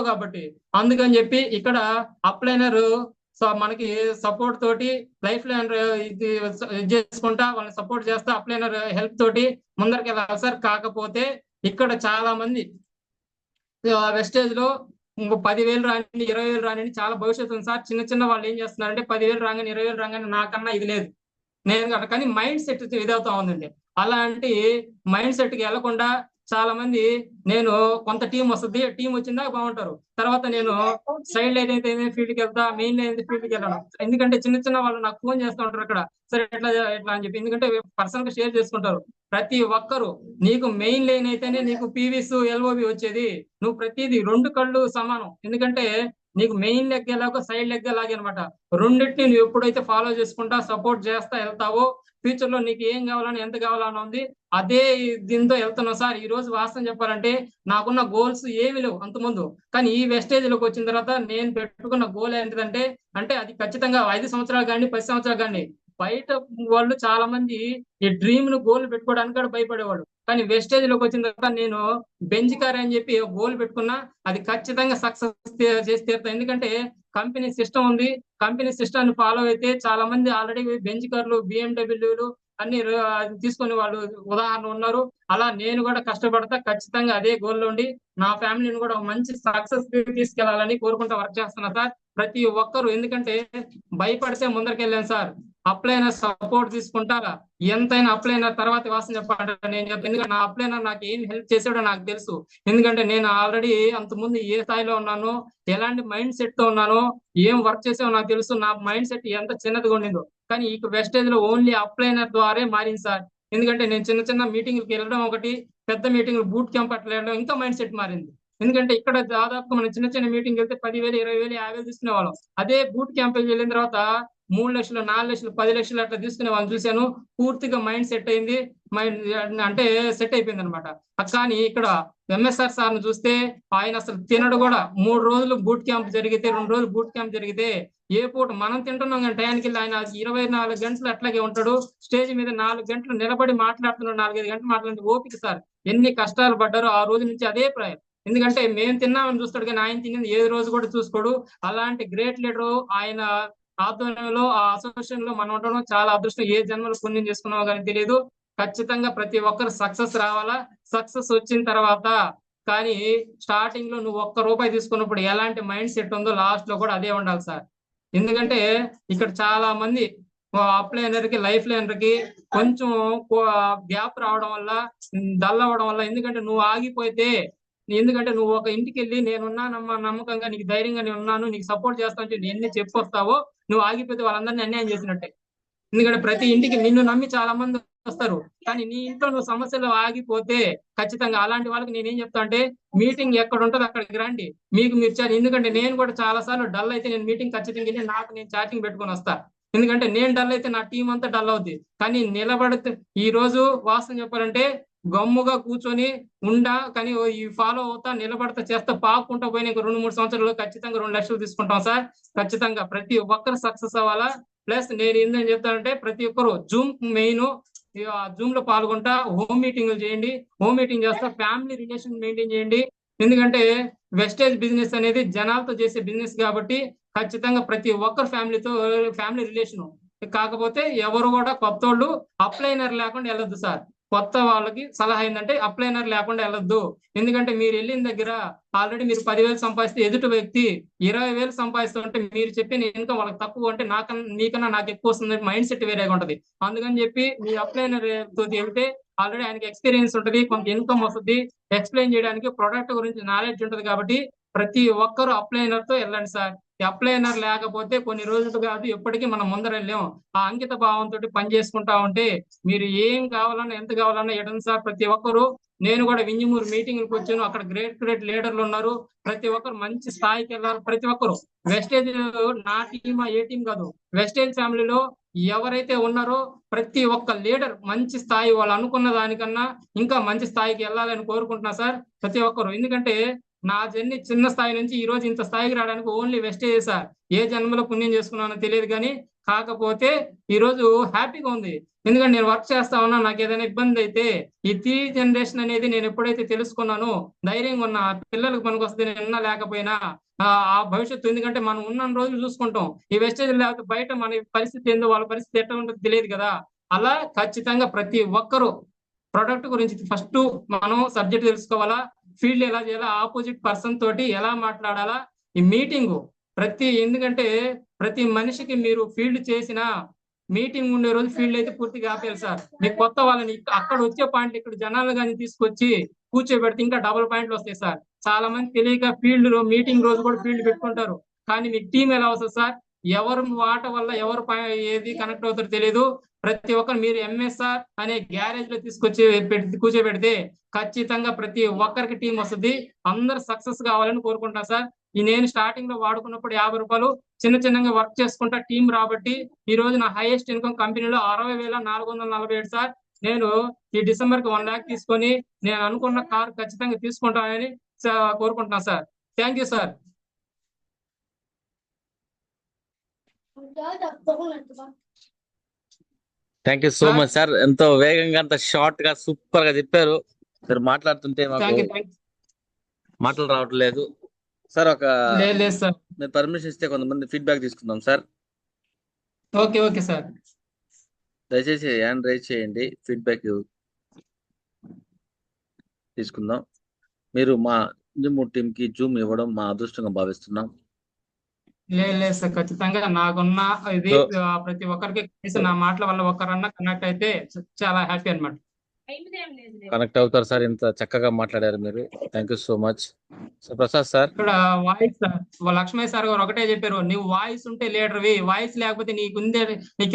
Speaker 1: కాబట్టి. అందుకని చెప్పి ఇక్కడ అప్లైనర్ సో మనకి సపోర్ట్ తోటి లైఫ్ లైన్ ఇది చేసుకుంటా వాళ్ళని సపోర్ట్ చేస్తా అప్లైనర్ హెల్ప్ తోటి ముందరికి వెళ్ళాలి సార్. కాకపోతే ఇక్కడ చాలా మంది వెస్టేజ్ లో 10,000 రాని 20,000 రాని చాలా భవిష్యత్తు ఉంది సార్. చిన్న చిన్న వాళ్ళు ఏం చేస్తున్నారంటే 10,000 రాగానే 20,000 రాగానే నాకన్నా ఇది లేదు నేను కదా, కానీ మైండ్ సెట్ ఇదవుతా ఉందండి. అలాంటి మైండ్ సెట్ కి వెళ్లకుండా చాలా మంది నేను కొంత టీం వస్తుంది, టీం వచ్చిందా బాగుంటారు, తర్వాత నేను సైడ్ లైన్ అయితే ఫీల్డ్ కి వెళ్తా, మెయిన్ లైన్ అయితే ఫీల్డ్ కి వెళ్ళను. ఎందుకంటే చిన్న చిన్న వాళ్ళు నాకు ఫోన్ చేస్తూ ఉంటారు అక్కడ, సరే ఎట్లా ఎట్లా అని చెప్పి. ఎందుకంటే పర్సనల్ గా షేర్ చేసుకుంటారు. ప్రతి ఒక్కరు నీకు మెయిన్ లైన్ అయితేనే నీకు పీవీస్ ఎల్ఓబి వచ్చేది. నువ్వు ప్రతిదీ 2 కళ్ళు సమానం. ఎందుకంటే నీకు మెయిన్ లెగ్ ఎలాగో సైడ్ లెగ్ అలాగే అనమాట. రెండింటిని నువ్వు ఎప్పుడైతే ఫాలో చేసుకుంటా సపోర్ట్ చేస్తా వెళ్తావో ఫ్యూచర్ లో నీకు ఏం కావాలని ఎంత కావాలని ఉంది అదే దీంతో వెళ్తున్నావు సార్. ఈ రోజు వాస్తవం చెప్పాలంటే నాకున్న గోల్స్ ఏమి లేవు అంత ముందు, కానీ ఈ వెస్టేజ్ లోకి వచ్చిన తర్వాత నేను పెట్టుకున్న గోల్ ఏంటిదంటే అంటే అది ఖచ్చితంగా 5 సంవత్సరాలు కానీ 10 సంవత్సరాలు కానీ. బయట వాళ్ళు చాలా మంది ఈ డ్రీమ్ ను గోల్ పెట్టుకోవడానికి కూడా భయపడేవాడు, కానీ వెస్టేజ్ లోకి వచ్చిన తర్వాత నేను బెంచ్ కార్ అని చెప్పి గోల్ పెట్టుకున్నా, అది ఖచ్చితంగా సక్సెస్ చేసి తీరుతా. ఎందుకంటే కంపెనీ సిస్టమ్ ఉంది, కంపెనీ సిస్టమ్ ఫాలో అయితే చాలా మంది ఆల్రెడీ బెంచ్ కార్లు బిఎండబ్ల్యూలు అన్ని తీసుకొని వాళ్ళు ఉదాహరణ ఉన్నారు. అలా నేను కూడా కష్టపడతా, ఖచ్చితంగా అదే గోల్ ఉండి నా ఫ్యామిలీని కూడా మంచి సక్సెస్ తీసుకెళ్లాలని కోరుకుంటూ వర్క్ చేస్తున్నా సార్. ప్రతి ఒక్కరు ఎందుకంటే భయపడితే ముందరికెళ్ళాను సార్. అప్లైనర్ సపోర్ట్ తీసుకుంటా ఎంతైనా అప్లైనర్ తర్వాత వాసన చెప్పాలంటే నేను చెప్తాను. ఎందుకంటే నా అప్లైనర్ నాకు ఏం హెల్ప్ చేసాడో నాకు తెలుసు. ఎందుకంటే నేను ఆల్రెడీ అంతకుముందు ఏ స్థాయిలో ఉన్నానో, ఎలాంటి మైండ్ సెట్ తో ఉన్నానో, ఏం వర్క్ చేసావో నాకు తెలుసు. నా మైండ్ సెట్ ఎంత చిన్నదిగా ఉండిందో, కానీ ఈ వెస్టేజ్ లో ఓన్లీ అప్లైనర్ ద్వారా మారింది సార్. ఎందుకంటే నేను చిన్న చిన్న మీటింగ్కి వెళ్ళడం ఒకటి, పెద్ద మీటింగ్ బూట్ క్యాంప్ అట్లా వెళ్ళడం ఇంకా మైండ్ సెట్ మారింది. ఎందుకంటే ఇక్కడ దాదాపు మనం చిన్న చిన్న మీటింగ్ వెళ్తే 10,000 20,000 50,000 తీసుకునే వాళ్ళం. అదే బూట్ క్యాంప్ వెళ్ళిన తర్వాత 3 లక్షలు 4 లక్షలు 10 లక్షలు అట్లా తీసుకునే వాళ్ళని చూశాను. పూర్తిగా మైండ్ సెట్ అయింది, మైండ్ అంటే సెట్ అయిపోయింది అనమాట. కానీ ఇక్కడ ఎంఎస్ఆర్ సార్ ను చూస్తే ఆయన అసలు తినడు కూడా. 3 రోజులు బూట్ క్యాంప్ జరిగితే 2 రోజులు బూట్ క్యాంప్ జరిగితే ఏ పూట మనం తింటున్నాం కానీ టయానికి వెళ్ళి ఆయన 24 గంటలు అట్లాగే ఉంటాడు. స్టేజ్ మీద 4 గంటలు నిలబడి మాట్లాడుతున్నాడు, 4-5 గంటలు మాట్లాడే ఓపిక సార్. ఎన్ని కష్టాలు పడ్డారో ఆ రోజు నుంచి అదే ప్రాయం. ఎందుకంటే మేము తిన్నామని చూస్తాడు కానీ ఆయన తినేది ఏ రోజు కూడా చూసుకోడు. అలాంటి గ్రేట్ లీడర్ ఆయన ఆధ్వర్యంలో ఆ అసోసియేషన్ లో మనం ఉండడం చాలా అదృష్టం. ఏ జన్మలో పుణ్యం చేసుకున్నామో కానీ తెలియదు. ఖచ్చితంగా ప్రతి ఒక్కరు సక్సెస్ రావాలా. సక్సెస్ వచ్చిన తర్వాత కానీ స్టార్టింగ్ లో నువ్వు ₹1 తీసుకున్నప్పుడు ఎలాంటి మైండ్ సెట్ ఉందో లాస్ట్ లో కూడా అదే ఉండాలి సార్. ఎందుకంటే ఇక్కడ చాలా మంది అప్లైనర్ కి లైఫ్ లైనర్ కి కొంచెం గ్యాప్ రావడం వల్ల డల్ అవ్వడం వల్ల, ఎందుకంటే నువ్వు ఆగిపోతే, ఎందుకంటే నువ్వు ఒక ఇంటికి వెళ్ళి నేనున్నానమ్మా నమ్మకంగా నీకు ధైర్యంగా నేను ఉన్నాను నీకు సపోర్ట్ చేస్తాను చెప్పి ఎన్ని చెప్పొస్తావో నువ్వు ఆగిపోతే వాళ్ళందరినీ అన్యాయం చేసినట్టే. ఎందుకంటే ప్రతి ఇంటికి నిన్ను నమ్మి చాలా మంది వస్తారు, కానీ నీ ఇంట్లో నువ్వు సమస్యలు ఆగిపోతే ఖచ్చితంగా అలాంటి వాళ్ళకి నేనేం చెప్తా అంటే మీటింగ్ ఎక్కడ ఉంటుందో అక్కడికి రండి, మీకు మీరు ఎందుకంటే నేను కూడా చాలా సార్లు డల్ అయితే నేను మీటింగ్ ఖచ్చితంగా వెళ్ళి నాకు నేను చాటింగ్ పెట్టుకొని వస్తా. ఎందుకంటే నేను డల్ అయితే నా టీం అంతా డల్ అవుద్ది. కానీ నిలబడితే ఈ రోజు వాస్తవం చెప్పాలంటే గమ్ముగా కూర్చొని కానీ ఈ ఫాలో అవుతా నిలబడతా చేస్తా పాకుంటా పోయిన ఇంకో 2-3 సంవత్సరాలు ఖచ్చితంగా 2 లక్షలు తీసుకుంటాం సార్. ఖచ్చితంగా ప్రతి ఒక్కరు సక్సెస్ అవ్వాలా. ప్లస్ నేను ఏంటని చెప్తానంటే ప్రతి ఒక్కరు జూమ్ మెయిన్ జూమ్ లో పాల్గొంటా, హోమ్ మీటింగ్లు చేయండి, హోమ్ మీటింగ్ చేస్తా, ఫ్యామిలీ రిలేషన్ మెయింటైన్ చేయండి. ఎందుకంటే వెస్టేజ్ బిజినెస్ అనేది జనాలతో చేసే బిజినెస్ కాబట్టి ఖచ్చితంగా ప్రతి ఒక్కరు ఫ్యామిలీ రిలేషన్. కాకపోతే ఎవరు కూడా కొత్త వాళ్ళు అప్లైనర్ లేకుండా వెళ్ళొద్దు సార్. కొత్త వాళ్ళకి సలహా ఏంటంటే అప్లైనర్ లేకుండా వెళ్ళొద్దు. ఎందుకంటే మీరు వెళ్ళిన దగ్గర ఆల్రెడీ మీరు 10,000 సంపాదిస్తే ఎదుటి వ్యక్తి 20,000 సంపాదిస్తుంటే మీరు చెప్పిన ఇన్కమ్ వాళ్ళకి తక్కువ అంటే నీకన్నా నాకు ఎక్కువ వస్తుంది మైండ్ సెట్ వేరేగా ఉంటది. అందుకని చెప్పి మీ అప్లైనర్ తో వెళ్తే ఆల్రెడీ ఆయనకి ఎక్స్పీరియన్స్ ఉంటుంది, కొంత ఇన్కమ్ వస్తుంది, ఎక్స్ప్లెయిన్ చేయడానికి ప్రొడక్ట్ గురించి నాలెడ్జ్ ఉంటుంది. కాబట్టి ప్రతి ఒక్కరు అప్లైనర్ తో వెళ్ళండి సార్. అప్లైనర్ లేకపోతే కొన్ని రోజులు కాదు ఎప్పటికీ మనం ముందర వెళ్ళాం. ఆ అంకిత భావంతో పని చేసుకుంటా ఉంటే మీరు ఏం కావాలన్నా ఎంత కావాలన్నా ఎడండి సార్. ప్రతి ఒక్కరు నేను కూడా వింజమూరు మీటింగ్కి వచ్చాను, అక్కడ గ్రేట్ లీడర్లు ఉన్నారు. ప్రతి ఒక్కరు మంచి స్థాయికి వెళ్ళారు. ప్రతి ఒక్కరు వెస్టేజ్ నా టీమ్ ఏ టీం కాదు, వెస్టేజ్ ఫ్యామిలీలో ఎవరైతే ఉన్నారో ప్రతి ఒక్క లీడర్ మంచి స్థాయి వాళ్ళు అనుకున్న దానికన్నా ఇంకా మంచి స్థాయికి వెళ్ళాలని కోరుకుంటున్నా సార్ ప్రతి ఒక్కరు. ఎందుకంటే నా జర్నీ చిన్న స్థాయి నుంచి ఈ రోజు ఇంత స్థాయికి రావడానికి ఓన్లీ వెస్టేజ్ సార్. ఏ జన్మలో పుణ్యం చేసుకున్నానో తెలియదు కానీ కాకపోతే ఈ రోజు హ్యాపీగా ఉంది. ఎందుకంటే నేను వర్క్ చేస్తా ఉన్నా, నాకు ఏదైనా ఇబ్బంది అయితే ఈ టీ జనరేషన్ అనేది నేను ఎప్పుడైతే తెలుసుకున్నానో ధైర్యంగా ఉన్న పిల్లలకు పనికొస్తుంది నేను ఉన్నా లేకపోయినా ఆ భవిష్యత్తు. ఎందుకంటే మనం ఉన్న రోజులు చూసుకుంటాం, ఈ వెస్టేజ్ లేకపోతే బయట మన పరిస్థితి ఏందో వాళ్ళ పరిస్థితి ఎట్లా ఉంటుందో తెలియదు కదా. అలా ఖచ్చితంగా ప్రతి ఒక్కరూ ప్రొడక్ట్ గురించి ఫస్ట్ మనం సబ్జెక్ట్ తెలుసుకోవాలా, ఫీల్డ్ ఎలా చేయాలా, ఆపోజిట్ పర్సన్ తోటి ఎలా మాట్లాడాలా, ఈ మీటింగ్ ఎందుకంటే ప్రతి మనిషికి మీరు ఫీల్డ్ చేసిన మీటింగ్ ఉండే రోజు ఫీల్డ్ అయితే పూర్తిగా ఆపేయాలి సార్. మీకు కొత్త వాళ్ళని అక్కడ వచ్చే పాయింట్ ఇక్కడ జనాలు కానీ తీసుకొచ్చి కూర్చోబెడితే ఇంకా డబుల్ పాయింట్లు వస్తాయి సార్. చాలా మంది తెలియక ఫీల్డ్ లో మీటింగ్ రోజు కూడా ఫీల్డ్ పెట్టుకుంటారు, కానీ మీకు టీం ఎలా వస్తుంది సార్? ఎవరు మాట వల్ల ఎవరు ఏది కనెక్ట్ అవుతారో తెలియదు. ప్రతి ఒక్కరు మీరు ఎంఎస్ఆర్ అనే గ్యారేజ్ లో తీసుకొచ్చి కూర్చోబెడితే ఖచ్చితంగా ప్రతి ఒక్కరికి టీం వస్తుంది. అందరు సక్సెస్ కావాలని కోరుకుంటా సార్. ఈ నేను స్టార్టింగ్ లో వాడుకున్నప్పుడు 50 రూపాయలు చిన్న చిన్నగా వర్క్ చేసుకుంటా టీం రాబట్టి ఈ రోజు నా హైయెస్ట్ ఇన్కమ్ కంపెనీలో 60,447 సార్. నేను ఈ డిసెంబర్ కి 1 lakh తీసుకొని నేను అనుకున్న కార్ ఖచ్చితంగా తీసుకుంటానని కోరుకుంటున్నా sir. Thank you sir.
Speaker 2: Thank you so
Speaker 1: sir
Speaker 2: much sir. ఎంతో వేగంగా అంత షార్ట్ గా సూపర్ గా చెప్పారు. మీరు మాట్లాడుతుంటే మాకు
Speaker 1: థ్యాంక్ యూ
Speaker 2: మాటలు రావట్లేదు సార్.
Speaker 1: లేదు సార్.
Speaker 2: మీరు పర్మిషన్ ఇస్తే కొంతమంది ఫీడ్బ్యాక్ తీసుకుందాం సార్.
Speaker 1: Okay okay sir.
Speaker 2: దయచేసి హ్యాండ్ రైజ్ చేయండి, ఫీడ్బ్యాక్ తీసుకుందాం. మీరు మా ఇంజమూర్ టీమ్ కి జూమ్ ఇవ్వడం మా అదృష్టంగా భావిస్తున్నాం.
Speaker 1: లేదు సార్, ఖచ్చితంగా నాకున్న ఇది
Speaker 2: సో
Speaker 1: ప్రతి ఒక్కరికి కనీసం నా మాటల వల్ల ఒక్కరన్నా కనెక్ట్ అయితే చాలా హ్యాపీ అన్నమాట.
Speaker 2: కనెక్ట్ అవుతారు సార్. ఇంత చక్కగా మాట్లాడారు మీరు. Thank you so much sir. Prasad sir,
Speaker 1: ఇక్కడ వాయిస్ సార్ లక్ష్మయ్య సార్ గారు ఒకటే చెప్పారు, నువ్వు వాయిస్ ఉంటే లీడర్వి, వాయిస్ లేకపోతే నీ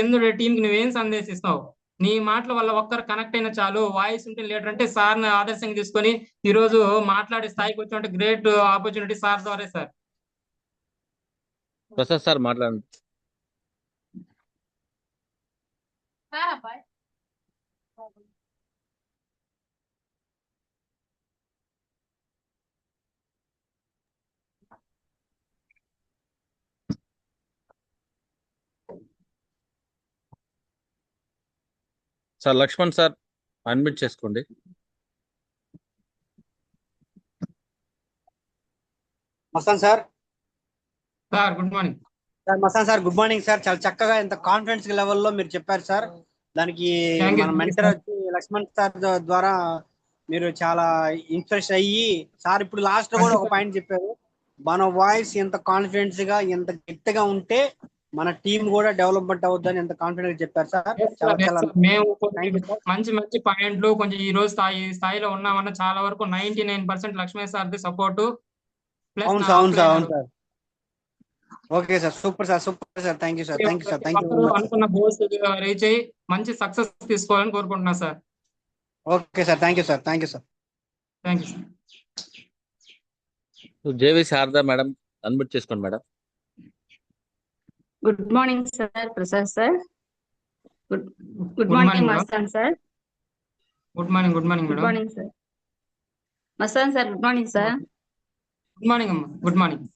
Speaker 1: కింద టీంకి నువ్వేం సందేశిస్తావు? నీ మాటల వల్ల ఒక్కరు కనెక్ట్ అయినా చాలు, వాయిస్ ఉంటే లీడర్ అంటే సార్ని ఆదర్శంగా తీసుకొని ఈ రోజు మాట్లాడే స్థాయికి వచ్చినట్టు గ్రేట్ ఆపర్చునిటీ సార్ ద్వారా సార్.
Speaker 2: ప్రసాద్ సార్ మాట్లాడండి. సార్ లక్ష్మణ్ సార్ అడ్మిట్ చేసుకోండి.
Speaker 3: Mastan sir.
Speaker 1: Sir good morning
Speaker 3: sir Mastan sir, good morning sir. చాలా చక్కగా ఎంత కాన్ఫిడెన్స్ లెవెల్లో మీరు చెప్పారు సార్. దానికి మన మెంటర్ వచ్చి లక్ష్మణ్ సార్ ద్వారా మీరు చాలా ఇన్స్పిరేషన్ అయ్యి సార్ ఇప్పుడు లాస్ట్ కూడా ఒక పాయింట్ చెప్పారు, మన వాయిస్ ఎంత కాన్ఫిడెన్స్ గా ఎంత గట్టిగా ఉంటే మన టీం కూడా డెవలప్మెంట్ అవుతుందని ఎంత కాన్ఫిడెంట్ గా చెప్పారు సార్. చాలా చాలా
Speaker 1: మేము మంచి మంచి పాయింట్లు కొంచెం ఈ రోజు స్థాయిలో ఉన్నామన్న చాలా వరకు 99% లక్ష్మీ సార్ సపోర్ట్.
Speaker 3: అవును సార్, అవును సార్, అవును sir. Okay sir, super sir, super sir. Thank you sir, thank you sir, thank you.
Speaker 1: అనుకున్న గోల్స్ రీచ్ అయ్యి మంచి సక్సెస్ తీసుకోవాలని కోరుకుంటున్నా sir.
Speaker 3: Okay sir, thank you sir, thank you sir.
Speaker 1: Thank you sir.
Speaker 2: J V Sharada madam unmute చేసుకోండి madam.
Speaker 4: Good morning sir. Prasad sir. Good morning Mastan sir.
Speaker 1: Good morning madam.
Speaker 4: Good morning sir. Mastan sir good morning sir.
Speaker 1: Good morning అమ్మా. Good morning.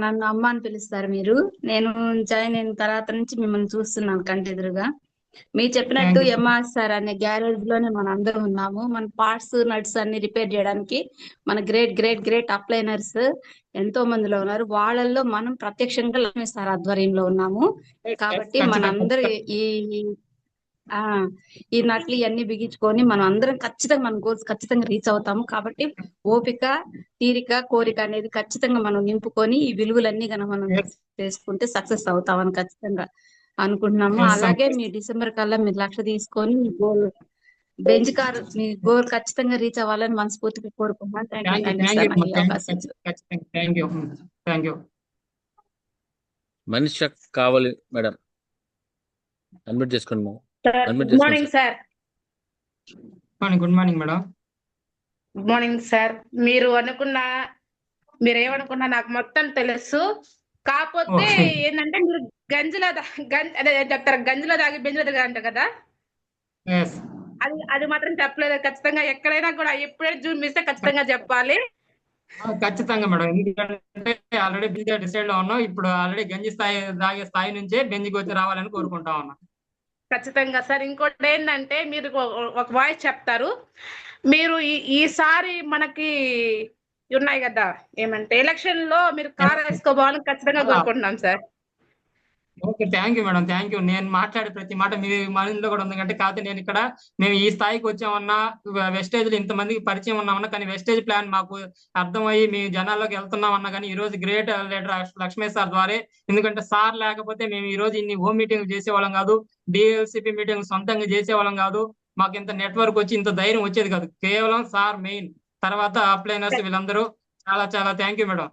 Speaker 4: నన్ను అమ్మ అని పిలుస్తారు మీరు. నేను join అయిన తర్వాత నుంచి మిమ్మల్ని చూస్తున్నాను కంటెదురుగా. మీరు చెప్పినట్టు ఎంఆర్ సార్ అనే గ్యారేజ్ లోనే మనం అందరం ఉన్నాము. మన పార్ట్స్ నట్స్ అన్ని రిపేర్ చేయడానికి మన గ్రేట్ గ్రేట్ గ్రేట్ అప్లైనర్స్ ఎంతో మందిలో ఉన్నారు. వాళ్ళల్లో మనం ప్రత్యక్షంగా లక్ష్మీ సార్ ఆధ్వర్యంలో ఉన్నాము. కాబట్టి మనందరూ ఈ నట్లు ఇవన్నీ బిగించుకొని మనం అందరం ఖచ్చితంగా మన గోల్స్ ఖచ్చితంగా రీచ్ అవుతాము. కాబట్టి ఓపిక, తీరిక, కోరిక అనేది ఖచ్చితంగా మనం నింపుకొని ఈ విలువలన్నీ కనుక మనం చేసుకుంటే సక్సెస్ అవుతామని ఖచ్చితంగా అనుకుంటున్నాము. అలాగే మీ డిసెంబర్ కల్లా మీరు 1,00,000 తీసుకొని మీ గోల్ బెంచ్ కార్ మీ గోల్ ఖచ్చితంగా రీచ్ అవ్వాలని మనస్ఫూర్తిగా కోరుకుంటున్నాను.
Speaker 1: Thank you.
Speaker 2: మనిషి కావాలి మేడం, అడ్మిట్ చేసుకోండి madam.
Speaker 5: Good morning sir.
Speaker 1: Good morning madam.
Speaker 5: Good morning sir. మీరు ఏమనుకున్నా నాకు మొత్తం తెలుసు. కాకపోతే
Speaker 1: ఓకే.
Speaker 5: ఏంటంటే మీరు అదే చెప్తారు గంజిలో దాగి బెంజిలో దిగా అంటారు కదా,
Speaker 1: ఎస్.
Speaker 5: అది మాత్రం చెప్పలేదు. ఖచ్చితంగా ఎక్కడైనా కూడా ఎప్పుడైనా జూమ్ మిస్తే ఖచ్చితంగా చెప్పాలి.
Speaker 1: ఖచ్చితంగా మేడం, ఎందుకంటే ఆల్రెడీ బెంచ్ డిసైడ్ లో ఉన్నాం. ఇప్పుడు ఆల్రెడీ గంజి స్థాయి దాగే స్థాయి నుంచే బెంజికి వచ్చి రావాలని కోరుకుంటా ఉన్నాం.
Speaker 5: ఖచ్చితంగా సార్. ఇంకోటి ఏంటంటే మీరు ఒక వాయిస్ చెప్తారు. మీరు ఈసారి మనకి ఉన్నాయి కదా, ఏమంటే ఎలక్షన్ లో మీరు కార్ వేసుకోవాలని ఖచ్చితంగా కోరుకుంటున్నాం sir.
Speaker 1: Okay, thank you madam, thank you. నేను మాట్లాడే ప్రతి మాట మీ మైండ్ లో కూడా ఉంది. అంటే కాకపోతే నేను ఇక్కడ మేము ఈ స్థాయికి వచ్చామన్నా, వెస్టేజ్ లో ఇంతమందికి పరిచయం ఉన్నామన్నా, కానీ వెస్టేజ్ ప్లాన్ మాకు అర్థమయ్యి మీ జనాల్లోకి వెళ్తున్నామన్నా కానీ ఈ రోజు గ్రేట్ లీడర్ లక్ష్మణ్ సార్ ద్వారా. ఎందుకంటే సార్ లేకపోతే మేము ఈ రోజు ఇన్ని హోమ్ మీటింగ్ చేసేవాళ్ళం కాదు, డిఎల్సిపి మీటింగ్ సొంతంగా చేసేవాళ్ళం కాదు, మాకు ఇంత నెట్వర్క్ వచ్చి ఇంత ధైర్యం వచ్చేది కాదు. కేవలం సార్ మెయిన్, తర్వాత అప్లైనర్స్ వీళ్ళందరూ. చాలా చాలా thank you madam.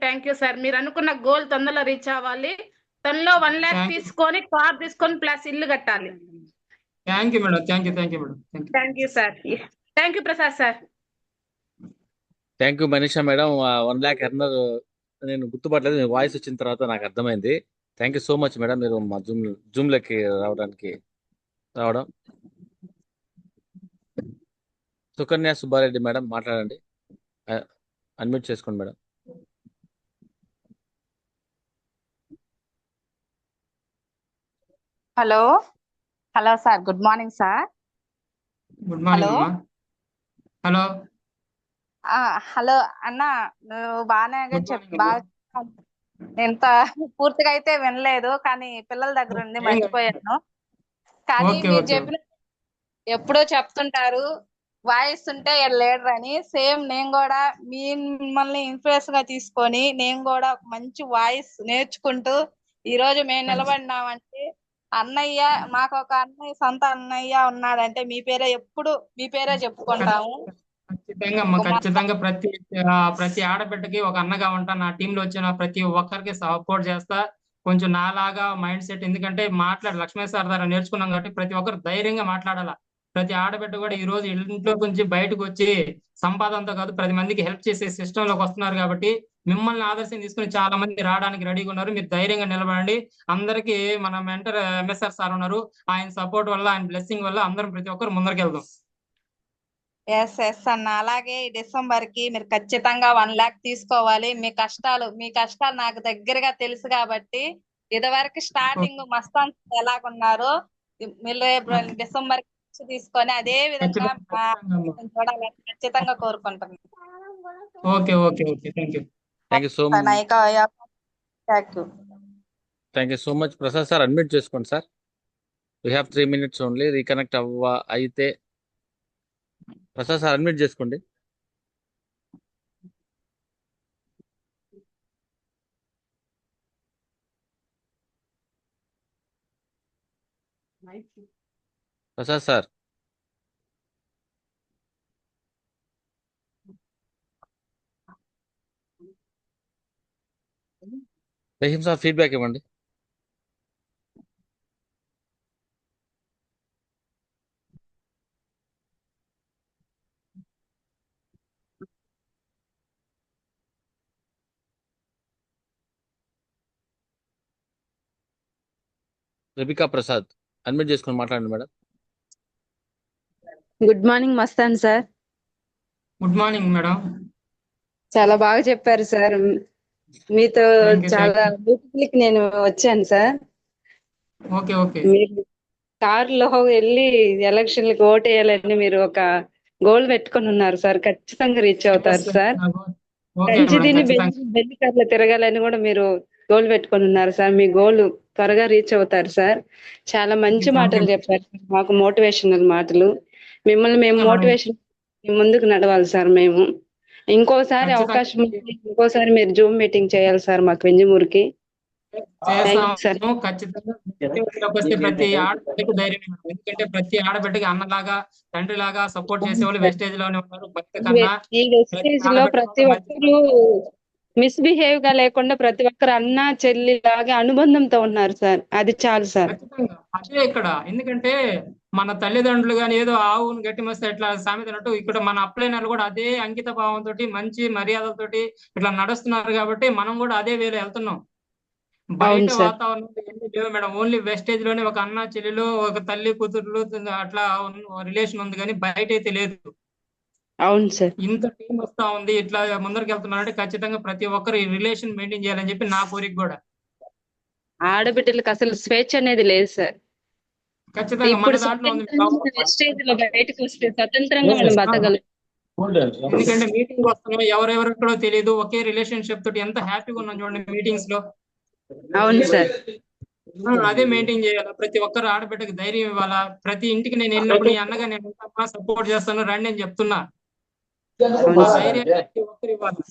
Speaker 5: Thank you sir. మీరు అనుకున్న గోల్ తొందరలో రీచ్ అవ్వాలి. తనలో 1 lakh
Speaker 1: థ్యాంక్ యూ,
Speaker 5: తీసుకొని కార్ తీసుకొని ప్లస్ ఇల్లు కట్టాలి.
Speaker 1: Thank you madam, thank you, thank you madam, thank you.
Speaker 5: Thank you sir. Thank you Prasad sir.
Speaker 2: Thank you Manisha madam. 1 lakh earner నేను గుర్తుపట్టలేదు, మీ వాయిస్ వచ్చిన తర్వాత నాకు అర్థమైంది. Thank you so much madam, మీరు మా జూమ్లోకి రావడం. సుకన్య సుబ్బారెడ్డి మేడం మాట్లాడండి, అన్మ్యూట్ చేసుకోండి madam.
Speaker 6: Hello sir, good morning sir.
Speaker 1: Good morning
Speaker 6: hello.
Speaker 1: అమ్మా. హలో.
Speaker 6: హలో అన్న, నువ్వు బాగానే
Speaker 1: గుడ్ మార్నింగ్ అమ్మా.
Speaker 6: బాగా ఎంత పూర్తిగా అయితే వినలేదు, కానీ పిల్లల దగ్గర ఉండి మర్చిపోయాను. కానీ
Speaker 1: ఓకే,
Speaker 6: మీరు
Speaker 1: ఓకే.
Speaker 6: చెప్పిన ఎప్పుడో చెప్తుంటారు వాయిస్ ఉంటే లీడర్ అని. సేమ్ నేను కూడా మిమ్మల్ని ఇన్ఫ్లుయెన్స్ గా తీసుకొని నేను కూడా ఒక మంచి వాయిస్ నేర్చుకుంటూ ఈ రోజు మేము నిలబడినామంటే, అన్నయ్య మాకు ఒక అన్నయ్య, సొంత అన్నయ్య ఉన్నాడంటే మీ పేరే చెప్పుకుంటాము.
Speaker 1: ఖచ్చితంగా అమ్మా, ఖచ్చితంగా ప్రతి ఆడబిడ్డకి ఒక అన్నగా ఉంటా. నా టీంలో వచ్చిన ప్రతి ఒక్కరికి సపోర్ట్ చేస్తా, కొంచెం నాలాగా మైండ్ సెట్. ఎందుకంటే లక్ష్మణ్ సార్ ద్వారా నేర్చుకున్నాం కాబట్టి ప్రతి ఒక్కరు ధైర్యంగా మాట్లాడాలా. ప్రతి ఆడబిడ్డ కూడా ఈ రోజు ఇంట్లో నుంచి బయటకు వచ్చి సంపాదనతో కాదు 10 మందికి హెల్ప్ చేసే సిస్టమ్ లోకి వస్తున్నారు. కాబట్టి మిమ్మల్ని ఆదర్శం తీసుకుని చాలా మంది రావడానికి రెడీగా ఉన్నారు. మీరు ధైర్యంగా నిలబడండి. అందరికీ మన మెంటర్ ఎంఎస్ఆర్ సార్ ఉన్నారు. ఆయన సపోర్ట్ వల్ల, ఆయన బ్లెస్సింగ్ వల్ల అందరం ప్రతి ఒక్కరు ముందరికి వెళ్దాం.
Speaker 6: ఎస్ అన్న. అలాగే ఈ డిసెంబర్ కి మీరు ఖచ్చితంగా 1 lakh తీసుకోవాలి. మీ కష్టాలు నాకు దగ్గరగా తెలుసు కాబట్టి, ఇదివరకు స్టార్టింగ్ మస్తాన్ ఎలాగున్నారో మీరు డిసెంబర్ తీసుకొని అదే విధంగా చూడాలని ఖచ్చితంగా కోరుకుంటున్నాను.
Speaker 1: Okay, okay, okay. Thank you.
Speaker 2: Thank you so much. Thank you so much. Prasad sir admit చేసుకోండి sir. We have 3 minutes only. Reconnect అయితే ప్రసాద్ సార్ అడ్మిట్ చేసుకోండి. Prasad sir. Rahim sir feedback ఇవ్వండి. రబికా ప్రసాద్ అడ్మిట్ చేసుకొని మాట్లాడండి madam.
Speaker 7: Good morning Mastan sir.
Speaker 1: Good morning madam.
Speaker 7: చాలా బాగా చెప్పారు sir. మీతో
Speaker 1: Thank you,
Speaker 7: చాలా
Speaker 1: thank
Speaker 7: మీటింగ్లకి నేను వచ్చాను సార్.
Speaker 1: Okay, okay.
Speaker 7: మీరు కారులో వెళ్ళి ఎలక్షన్లకు ఓటు వేయాలని మీరు ఒక గోల్ పెట్టుకొని ఉన్నారు సార్. ఖచ్చితంగా రీచ్ అవుతారు సార్.
Speaker 1: ఓకే
Speaker 7: కంచి
Speaker 1: మేడం,
Speaker 7: తిని
Speaker 1: ఖచ్చితంగా.
Speaker 7: బెల్లి కార్లో తిరగాలని కూడా మీరు గోల్ పెట్టుకొని ఉన్నారు సార్. మీ గోల్ త్వరగా రీచ్ అవుతారు సార్. చాలా మంచి
Speaker 1: Thank you.
Speaker 7: మాటలు చెప్పారు సార్, మాకు మోటివేషనల్ మాటలు. మిమ్మల్ని మేము
Speaker 1: మేడం.
Speaker 7: మోటివేషన్ ముందుకు నడవాలి సార్. మేము ఇంకోసారి
Speaker 1: ఖచ్చితంగా.
Speaker 7: అవకాశం ఉంటే ఇంకోసారి మీరు జూమ్ మీటింగ్ చేయాలి సార్ మాకు వెంజమూరుకి.
Speaker 1: చేస్తాము ఖచ్చితంగా. వస్తే ప్రతి ఆడబిడ్డకు ధైర్యం ఇవ్వండి. ఎందుకంటే ప్రతి ఆడబిడ్డకి అన్నలాగా, తండ్రిలాగా సపోర్ట్ చేసే వాళ్ళు వెస్టేజ్ లోనే ఉన్నారు. భక్తి కన్నా
Speaker 7: ఈ వెస్టేజ్ లో ప్రతి ఒక్కరు మిస్బిహేవ్ గా లేకుండా ప్రతి ఒక్కరు అన్న చెల్లి లాగా అనుబంధంతో ఉన్నారు సార్. అది చాలు సార్.
Speaker 1: ఖచ్చితంగా అదే ఇక్కడ. ఎందుకంటే మన తల్లిదండ్రులు కానీ ఏదో ఆవును గట్టి మస్తే ఎట్లా సామెత అన్నట్టు ఇక్కడ మన అప్లైనర్లు కూడా అదే అంకిత భావంతో మంచి మర్యాదలతోటి ఇట్లా నడుస్తున్నారు కాబట్టి మనం కూడా అదే వేలో వెళ్తున్నాం. బయట
Speaker 7: అవును సార్.
Speaker 1: వాతావరణం ఏమీ లేవు మేడం. ఓన్లీ వెస్టేజ్ లోనే ఒక అన్న చెల్లెలు ఒక తల్లి కూతుర్లు అట్లా రిలేషన్ ఉంది కానీ బయట అయితే లేదు.
Speaker 7: అవును సార్.
Speaker 1: ఇంత టీం వస్తా ఉంది ఇట్లా ముందరికి వెళ్తున్నారంటే ఖచ్చితంగా ప్రతి ఒక్కరు ఈ రిలేషన్ మెయింటైన్ చేయాలని చెప్పి నా కోరిక కూడా.
Speaker 7: ఆడబిడ్డలకు అసలు స్వేచ్ఛ అనేది లేదు సార్.
Speaker 1: ఖచ్చితంగా మన
Speaker 7: ఇప్పుడు
Speaker 1: దాంట్లో ఉంది.
Speaker 7: స్వతంత్రంగా వెస్టేజ్ లో బయటకు వస్తే స్వతంత్రంగా మనం బతకగలం.
Speaker 1: ఎందుకంటే మీటింగ్ వస్తున్నాం, ఎవరెవరు ఎక్కడో తెలియదు, ఒకే రిలేషన్షిప్ తోటి ఎంత హ్యాపీగా ఉన్నాం చూడండి మీటింగ్స్ లో.
Speaker 7: అవును సార్.
Speaker 1: అదే మెయింటైన్ చేయాలా. ప్రతి ఒక్కరు ఆడబిడ్డకి ధైర్యం ఇవ్వాలా. ప్రతి ఇంటికి నేను వెళ్ళినప్పుడు నీ అన్నగా నేను సపోర్ట్ చేస్తాను రండి అని చెప్తున్నా.
Speaker 7: అవును
Speaker 1: ఆ
Speaker 7: సార్.
Speaker 1: ధైర్యం ప్రతి ఒక్కరు ఇవ్వాలి.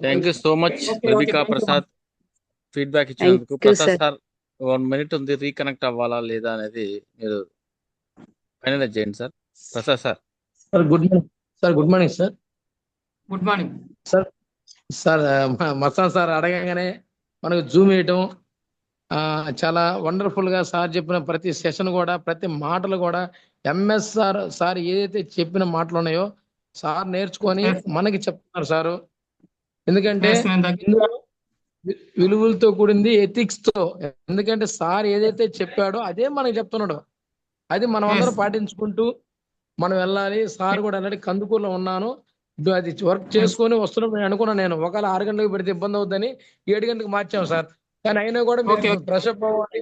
Speaker 2: Thank you so much
Speaker 1: okay okay
Speaker 2: Pradika
Speaker 1: thank you.
Speaker 2: Prasad feedback ఇచ్చినందుకు.
Speaker 7: Thank you
Speaker 2: Prasad
Speaker 7: sir.
Speaker 2: Sir 1 minute ఉంది, రీకనెక్ట్ అవ్వాలా లేదా అనేది మీరు ఫైనలైజ్ చేయండి sir. Prasad sir.
Speaker 8: Sir good morning sir. Good morning sir.
Speaker 1: Good morning
Speaker 8: sir sir Mastan sir అడగగానే మనకు జూమ్ వేయటం చాలా వండర్ఫుల్ గా సార్ చెప్పిన ప్రతి సెషన్ కూడా ప్రతి మాటలు కూడా ఎంఎస్ఆర్ సార్ ఏదైతే చెప్పిన మాటలు ఉన్నాయో సార్ నేర్చుకొని మనకి చెప్తున్నారు సారు. ఎందుకంటే ఇందులో విలువలతో కూడింది ఎథిక్స్ తో. ఎందుకంటే సార్ ఏదైతే చెప్పాడో అదే మనకి చెప్తున్నాడు. అది మనం అందరం పాటించుకుంటూ మనం వెళ్ళాలి. సార్ కూడా వెళ్ళాలి. కందుకూరులో ఉన్నాను, అది వర్క్ చేసుకొని వస్తున్నాం నేను అనుకున్నాను. నేను ఒకవేళ 6 గంటలకు పెడితే ఇబ్బంది అవుతుందని 7 గంటలకు మార్చాం సార్. కానీ అయినా కూడా మీరు ఫ్రెష్ అప్ అవ్వాలి,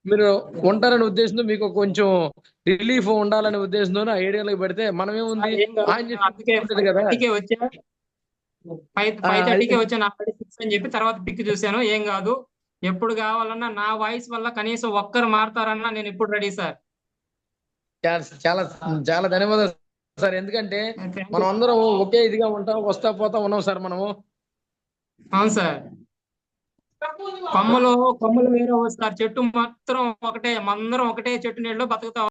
Speaker 8: మీరు ఉంటారనే ఉద్దేశంతో, మీకు కొంచెం రిలీఫ్ ఉండాలనే ఉద్దేశంతో 7 గంటలకు పెడితే మనం ఏముంది కదా.
Speaker 1: 5:30కే వచ్చాను, 6 అని చెప్పి తర్వాత పిక్ చూశాను. ఏం కాదు, ఎప్పుడు కావాలన్నా నా వాయిస్ వల్ల కనీసం ఒక్కరు మారుతారన్నా నేను ఇప్పుడు రెడీ సార్.
Speaker 8: చాలా చాలా ధన్యవాదాలు సార్. ఎందుకంటే మనం అందరం ఒకే ఇదిగా ఉంటాం, వస్తా పోతా ఉన్నాం సార్ మనము.
Speaker 1: అవును సార్. కొమ్మలు వేరే వస్తారు, చెట్టు మాత్రం ఒకటే, మందరం ఒకటే చెట్టు నీళ్ళలో బతుకుతాం.